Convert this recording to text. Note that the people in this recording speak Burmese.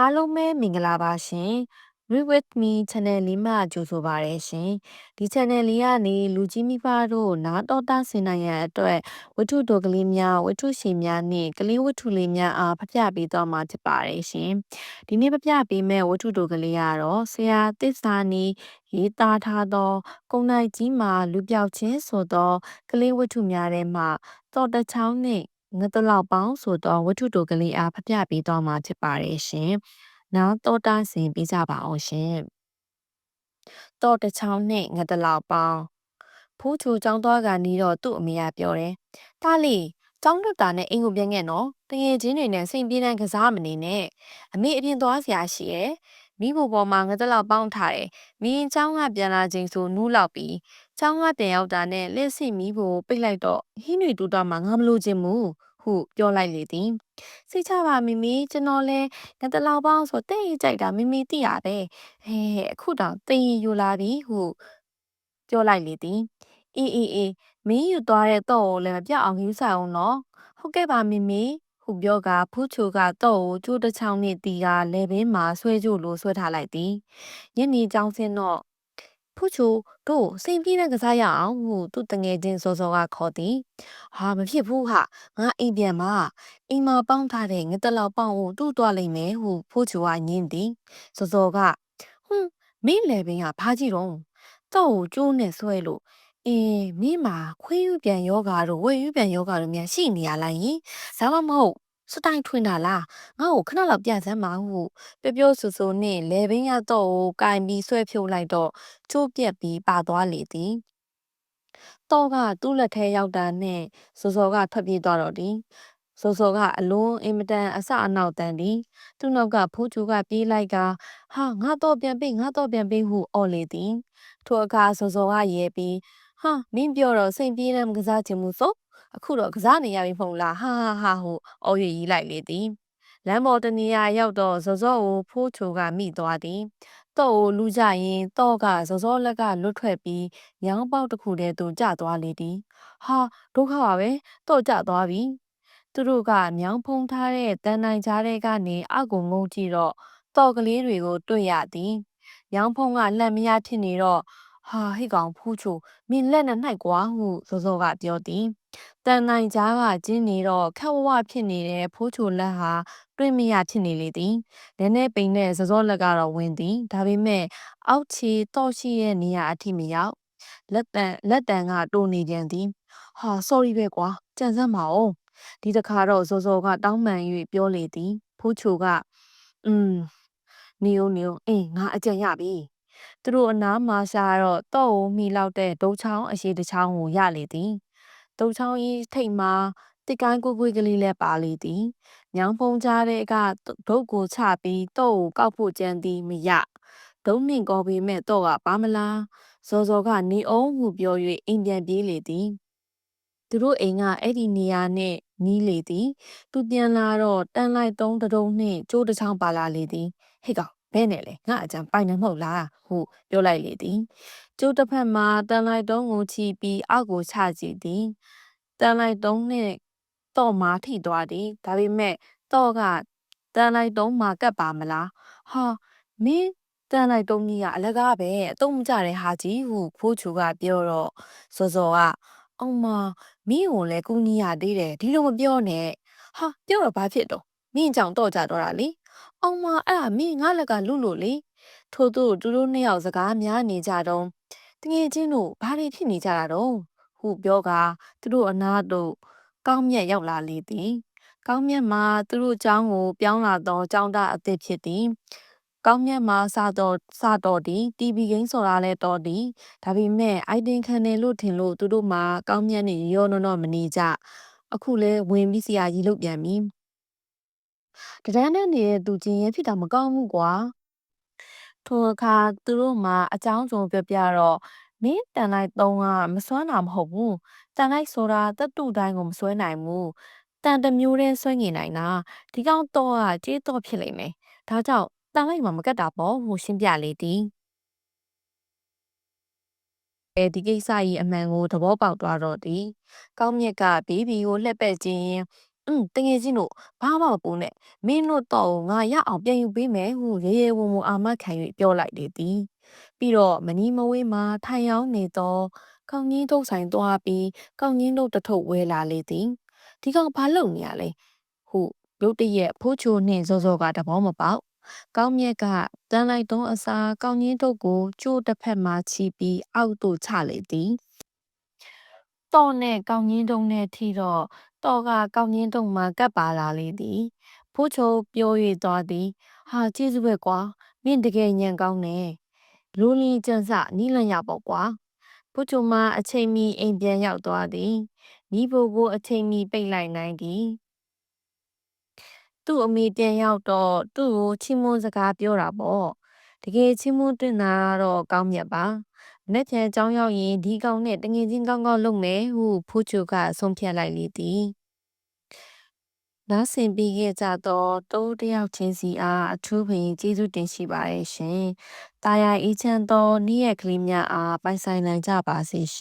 အားလုံးပဲမင်္ဂလာပါရှင် Read with me channel လေးမှာကြိုဆိုပါရရှင်ဒီ channel လေးကနေလူကြီးမိဘတို့နားတော်တာဆင်နိုင်ရန်အတွက်ဝတ္ထုတော်ကလေးများဝတ္ထုရှင်များနှင့်ကလေးဝတ္ထုလေးများအားဖပြပေးသွားမှာဖြစ်ပါတယ်ရှင်ဒီနေ့ဖပြပေးမဲ့ဝတ္ထုတော်ကလေးကတော့ဆရာသစ္စာနီရေးသားထားသောကုံနိုင်ကြီးမှာလူပြောက်ချင်းဆိုသောကလေးဝတ္ထုများထဲမှတော်တချောင်းနှင့်ငတလောက်ပေါင်းဆိုတော့ဝတ္ထုတိုကလေးအားဖပြပေးသွားမှာဖြစ်ပါတယ်ရှင်။နောက်တော့တာဆင်ပေးကြပါအောင်ရှင်။တော့တချောင်းနဲ့ငတလောက်ပေါင်းဖိုးချိုចောင်းသွားကနေတော့သူ့အမေကပြောတယ်။ဒါလေးចောင်းလွတ်တာနဲ့အိမ်ကိုပြန်ခဲ့နော်။တငယ်ချင်းတွေနဲ့စိန်ပြေးတန်းကစားမနေနဲ့။အမေအပြင်သွားစရာရှိရဲ့။မိဖို့ပေါ်မှာငတလောက်ပေါင်းထားတယ်။မင်းចောင်းကပြန်လာချိန်ဆိုနူးလောက်ပြီးចောင်းကပြန်ရောက်တာနဲ့လက်စစ်မိဖို့ပိတ်လိုက်တော့ဟင်းတွေတူတော့မှငါမလို့ခြင်းဘူးဟုပြောလိုက်လေသည်စိတ်ချပါမိမိကျွန်တော်လဲငတလောက်ပေါင်းဆိုတဲ့ကြိုက်တာမိမိသိရပဲဟဲအခုတော့တင်ရီယူလာပြီဟုပြောလိုက်လေသည်အေးမင်းယူသွားတဲ့တော့ကိုလည်းမပြတ်အောင်ယူဆိုင်အောင်နော်ဟုတ်ကဲ့ပါမိမိဟုပြောကဖူးချိုကတော့ကိုကျိုးတစ်ချောင်းနဲ့တီကလဲဘင်းမှာဆွဲကြို့လို့ဆွဲထားလိုက်သည်ညနေကြောင်းစင်းတော့ဖူးချိုတို့စိန်ပြေးတဲ့ကစားရအောင်ဟုသူ့တငယ်ချင်းစောစောကခေါ်သည်ဟာမဖြစ်ဘူးဟာငါအိမ်ပြန်မှာအိမ်မှာပေါင်းထားတဲ့ငတလောက်ပေါင်းကိုတူးသွားလိမ့်မယ်ဟုဖိုးချိုကညင်းသည်စောစောကဟွန်းမင်းလည်းပင်ကဘာကြည့်တော့တော့ကိုကျိုးနဲ့ဆွဲလို့မင်းမှာခွေးယူပြန်ယောဂါတို့ဝေယူပြန်ယောဂါတို့များရှိနေရလားယင်ဒါမှမဟုတ်စတိုင်ထွင်တာလားငါ့ကိုခဏလောက်ပြစမ်းပါဟုပြောဆူဆူနဲ့လေဘင်းရတော့ကိုကင်ပြီးဆွဲဖြုတ်လိုက်တော့ကျိုးပြက်ပြီးပါသွားလေသည်တော့ကသူ့လက်ထဲရောက်တာနဲ့စောစောကထွက်ပြေးသွားတော့သည်စောစောကအလွန်အင်မတန်အဆအနောက်တန်သည်သူ့နောက်ကဖိုးချူကပြေးလိုက်ကဟာငါတော့ပြန်ပေးဟုအော်လေသည်ထိုအခါစောစောကရဲပြီးဟာမင်းပြောတော့စိတ်ပြေးတယ်မကစားချင်ဘူးဆိုအခုတော့ကစားနေရပြီမဟုတ်လားဟာဟုအော်ရည်လိုက်လေသည်လမ်းပေါ်တနေရာရောက်တော့စောစောကိုဖိုးချိုကမိသွားသည်တော့ကိုလူကြရင်တော့ကစောစောလက်ကလွတ်ထွက်ပြီးညောင်းပေါက်တစ်ခုတည်းသူကျသွားလေသည်ဟာဒုက္ခပါပဲတော့ကျသွားပြီသူတို့ကမြောင်းဖုံးထားတဲ့တန်နိုင်ကြားထဲကနေအောက်ကိုငုံကြည့်တော့တော့ကလေးတွေကိုတွေ့ရသည်မြောင်းဖုံးကလှမ်းမရဖြစ်နေတော့ဟာဟိကောင်ဖူးချိုမင်းလက်နဲ့နှိုက်ကွာဟုစောစောကပြောသည်တန်နိုင်ကြားကကျင်းနေတော့ခက်ဝဝဖြစ်နေတဲ့ဖိုးချိုလက်ဟာတွေ့မရဖြစ်နေလေသည်နည်းနည်းပိန်တဲ့စောစောလက်ကတော့ဝင်သည်ဒါပေမဲ့အောက်ခြေတော့ရှိရဲ့နေရာအထိမရောက်လက်တန်ကတိုးနေပြန်သည်ဟာ sorry ပဲကွာကြံစမ်းပါဦးဒီတခါတော့စောစောကတောင်းပန်၍ပြောလေသည်ဖိုးချိုကอืมနေဦးငါအကြံရပြီသူတို့အနားမှာရှာတော့တော့ကိုမိလောက်တဲ့ဒုံချောင်းအရှိတစ်ချောင်းကိုရလေသည်ဒုံချောင်းကြီးထိတ်မှာတစ်ကိုင်းကိုကလေးလည်းပါလေသည်ညောင်ဖုံးကြားတဲ့ကဒုတ်ကိုချပြီးတော့ကိုကောက်ဖို့ကြံသည်မရဒုံမြင့်ကောပေမဲ့တော့ကပါမလားစောစောကနေအောင်ဟုပြော၍အိမ်ပြန်ပြေးလေသည်သူတို့အိမ်ကအဲ့ဒီနေရာနဲ့နီးလေသည်သူပြန်လာတော့တန်လိုက်တုံးတုံးနှင့်ကျိုးတစ်ချောင်းပါလာလေသည်ဟေ့ကောင်ဘဲနဲ့လေငါအကြံပိုင်နေမဟုတ်လားဟုပြောလိုက်လေသည်ကျိုးတစ်ဖက်မှာတန်လိုက်တုံးကိုချီပြီးအောက်ကိုချကြည့်သည်တန်လိုက်တုံးနှင့်တော့မာထိသွားသည်ဒါပေမဲ့တော့ကတန်လိုက်တုံးမှာကပ်ပါမလားဟာမင်းတန်လိုက်တုံးကြီးကအလကားပဲအတုံးမကြတဲ့ဟာကြီးဟုဖိုးချူကပြောတော့စောစောကအောင်မမင်းကိုလည်းကူညီရသေးတယ်ဒီလိုမပြောနဲ့ဟာပြောတော့ဘာဖြစ်တော့မင်းကြောင့်တော့ကြတော့တာလေအောင်မအဲ့ဒါမင်းငါလက်ကလူလို့လေထို့သူတို့နှစ်ယောက်စကားများနေကြတော့တငယ်ချင်းတို့ဘာတွေဖြစ်နေကြတာတော့ဟုပြောကသူတို့အနာတို့ကောင်းမြတ်ရောက်လာလေသည်ကောင်းမြတ်မှာသူတို့เจ้าကိုပြောင်းလာတော့เจ้าသားအသစ်ဖြစ်သည်ကောင်းမြတ်မှာစတော့ဒီ TV ဂိမ်းဆိုတာလဲတော့ဒီဒါပေမဲ့အိုက်တင်ခံတယ်လို့ထင်လို့သူတို့မှာကောင်းမြတ်နဲ့ရောနော်မနေကြအခုလဲဝင်ပြီးဆရာကြီးလုပ်ပြန်ပြီတဒန်းနဲ့နေတဲ့သူချင်းရဲ့ဖြစ်တာမကောင်းဘူးကွာထိုအခါသူတို့မှာအကြောင်းစုံပြတော့မင်းတန်လိုက်သုံးကမစွမ်းတာမဟုတ်ဘူးတန်လိုက်ဆိုတာတတူတိုင်းကိုမစွဲနိုင်ဘူးတန်တစ်မျိုးတည်းစွဲငင်နိုင်တာဒီကောင်တော့ကကြေးတော့ဖြစ်လိမ့်မယ်ဒါကြောင့်တန်လိုက်မှာမကတ်တာပေါ့ဟိုရှင်းပြလေသည်ဒီကိစ္စကြီးအမှန်ကိုသဘောပေါက်သွားတော့သည်ကောင်းမြတ်ကဘေးဘီကိုလှည့်ပက်ခြင်း တငယ်ချင်းတို့ဘာမှမပူနဲ့မင်းတို့တော့ငါရအောင်ပြန်ယူပေးမယ်ဟုရေရေဝံဝံအာမခံ၍ပြောလိုက်လေသည်ပြီးတော့မနီမဝေးမှာထိုင်ရောက်နေသောကောင်းကြီးတို့ဆိုင်သွားပြီးကောင်းကြီးတို့တထုပ်ဝဲလာလေသည်ဒီကောင်ဘာလုပ်နေရလဲဟုရုတ်တရက်ဖိုးချိုနှင့်စောစောကတဘောမပေါက်ကောင်းမြက်ကတန်းလိုက်သောအစာကောင်းကြီးတို့ကိုကျိုးတစ်ဖက်မှချီပြီးအောက်သို့ချလေသည်တော့နဲ့ကောင်းကြီးတုံးနဲ့ထီတော့တော့ကကောင်းကြီးတုံးမှာကပ်ပါလာလေသည်ဖိုးချိုပြော၍သွားသည်ဟာကျေးဇူးပဲကွာမင်းတကယ်ညံကောင်းနေလူလီကျန်စနီးလန့်ရပေါ့ကွာဖိုးချိုမအချိန်မီအိမ်ပြန်ရောက်သွားသည်မိဖို့ကိုအချိန်မီပိတ်လိုက်နိုင်သည်သူ့အမေပြန်ရောက်တော့သူ့ကိုချီးမွမ်းစကားပြောတာပေါ့တကယ်ချီးမွမ်းတင်တာတော့ကောင်းမြတ်ပါမနေ့ပြန်ကြောင်းရောက်ရင်ဒီကောင်နဲ့တငယ်ချင်းကောင်းကောင်းလုပ်မယ်ဟုဖိုးချိုကဆုံးဖြတ်လိုက်လေသည်နားဆင်ပြီးခဲ့ကြသောတိုးတယောက်ချင်းစီအားအထူးပင်ကျေးဇူးတင်ရှိပါရဲ့ရှင်။တာယာအေးချမ်းသောနေ့ရက်ကလေးများအားပိုင်ဆိုင်နိုင်ကြပါစေရှင်